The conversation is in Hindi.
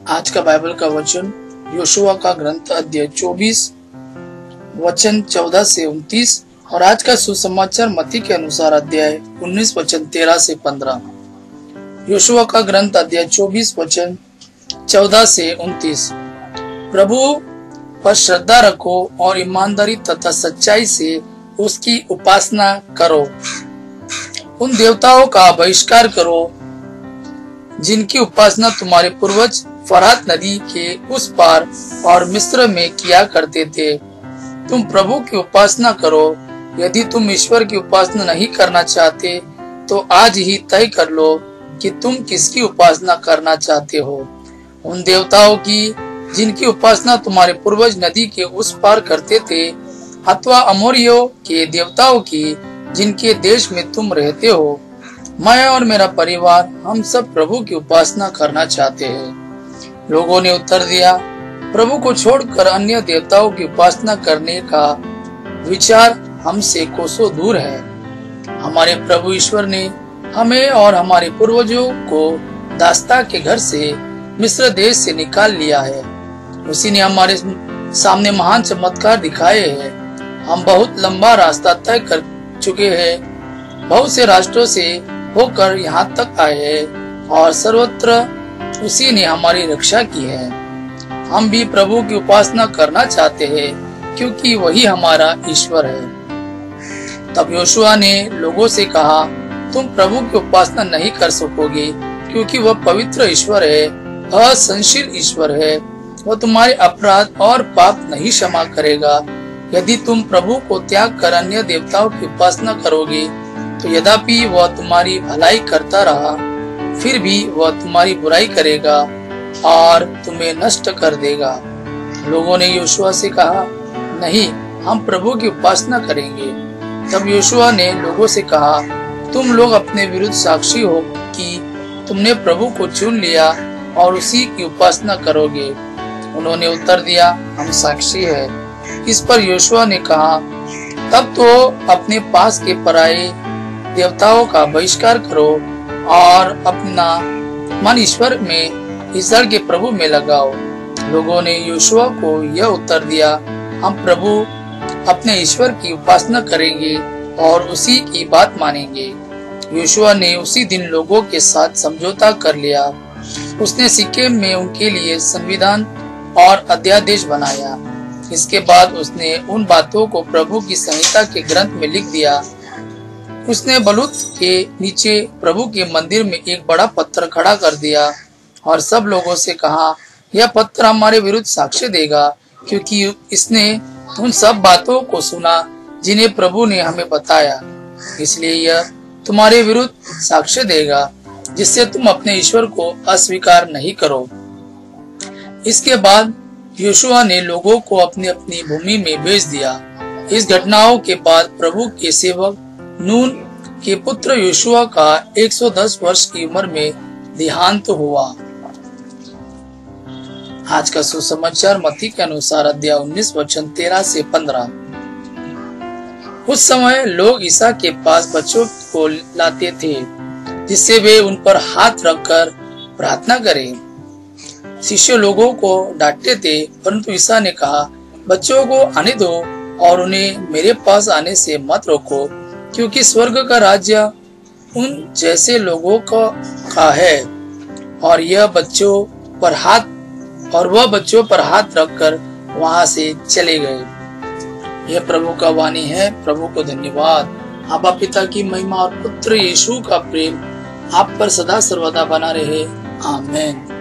आज का बाइबल का वचन योशुआ का ग्रंथ अध्याय 24 वचन 14 से 29 और आज का सुसमाचार मत्ती के अनुसार अध्याय 19 वचन 13 से 15। योशुआ का ग्रंथ अध्याय 24 वचन 14 से 29। प्रभु पर श्रद्धा रखो और ईमानदारी तथा सच्चाई से उसकी उपासना करो। उन देवताओं का बहिष्कार करो जिनकी उपासना तुम्हारे पूर्वज फरात नदी के उस पार और मिस्र में किया करते थे। तुम प्रभु की उपासना करो। यदि तुम ईश्वर की उपासना नहीं करना चाहते तो आज ही तय कर लो कि तुम किसकी उपासना करना चाहते हो। उन देवताओं की जिनकी उपासना तुम्हारे पूर्वज नदी के उस पार करते थे, अथवा अमोरियों के देवताओं की जिनके देश में तुम रहते हो। मैं और मेरा परिवार हम सब प्रभु की उपासना करना चाहते हैं। लोगों ने उत्तर दिया, प्रभु को छोड़कर अन्य देवताओं की उपासना करने का विचार हमसे कोसों दूर है। हमारे प्रभु ईश्वर ने हमें और हमारे पूर्वजों को दास्ता के घर से मिस्र देश से निकाल लिया है। उसी ने हमारे सामने महान चमत्कार दिखाए हैं। हम बहुत लंबा रास्ता तय कर चुके हैं, बहुत से राष्ट्रों से होकर यहाँ तक आए हैं और सर्वत्र उसी ने हमारी रक्षा की है। हम भी प्रभु की उपासना करना चाहते हैं क्योंकि वही हमारा ईश्वर है। तब योशुआ ने लोगों से कहा, तुम प्रभु की उपासना नहीं कर सकोगे क्योंकि वह पवित्र ईश्वर है, असंशील ईश्वर है। वह तुम्हारे अपराध और पाप नहीं क्षमा करेगा। यदि तुम प्रभु को त्याग कर अन्य देवताओं की उपासना करोगे तो यद्यपि वह तुम्हारी भलाई करता रहा, फिर भी वह तुम्हारी बुराई करेगा और तुम्हें नष्ट कर देगा। लोगों ने योशुआ से कहा, नहीं, हम प्रभु की उपासना करेंगे। तब योशुआ ने लोगों से कहा, तुम लोग अपने विरुद्ध साक्षी हो कि तुमने प्रभु को चुन लिया और उसी की उपासना करोगे। उन्होंने उत्तर दिया, हम साक्षी है। इस पर योशुआ ने कहा, तब तो अपने पास के पराये देवताओं का बहिष्कार करो और अपना मन ईश्वर में, इसराइल के प्रभु में लगाओ। लोगों ने योशुआ को यह उत्तर दिया, हम प्रभु अपने ईश्वर की उपासना करेंगे और उसी की बात मानेंगे। योशुआ ने उसी दिन लोगों के साथ समझौता कर लिया। उसने सिक्किम में उनके लिए संविधान और अध्यादेश बनाया। इसके बाद उसने उन बातों को प्रभु की संहिता के ग्रंथ में लिख दिया। उसने बलूत के नीचे प्रभु के मंदिर में एक बड़ा पत्थर खड़ा कर दिया और सब लोगों से कहा, यह पत्थर हमारे विरुद्ध साक्ष्य देगा क्योंकि इसने उन सब बातों को सुना जिन्हें प्रभु ने हमें बताया। इसलिए यह तुम्हारे विरुद्ध साक्ष्य देगा जिससे तुम अपने ईश्वर को अस्वीकार नहीं करो। इसके बाद योशुआ ने लोगों को अपनी अपनी भूमि में भेज दिया। इस घटनाओं के बाद प्रभु के सेवक नून के पुत्र योशुआ का 110 वर्ष की उम्र में देहांत हुआ। आज का सुसमाचार मत्ती के अनुसार अध्याय 19 वचन 13 से 15। उस समय लोग ईसा के पास बच्चों को लाते थे जिससे वे उन पर हाथ रखकर प्रार्थना करें। शिष्य लोगों को डांटते थे, परंतु ईसा ने कहा, बच्चों को आने दो और उन्हें मेरे पास आने से मत रोको, क्योंकि स्वर्ग का राज्य उन जैसे लोगों का है। और वह बच्चों पर हाथ रखकर वहां से चले गए। यह प्रभु का वाणी है। प्रभु को धन्यवाद। आबा पिता की महिमा और पुत्र यीशु का प्रेम आप पर सदा सर्वदा बना रहे। आमीन।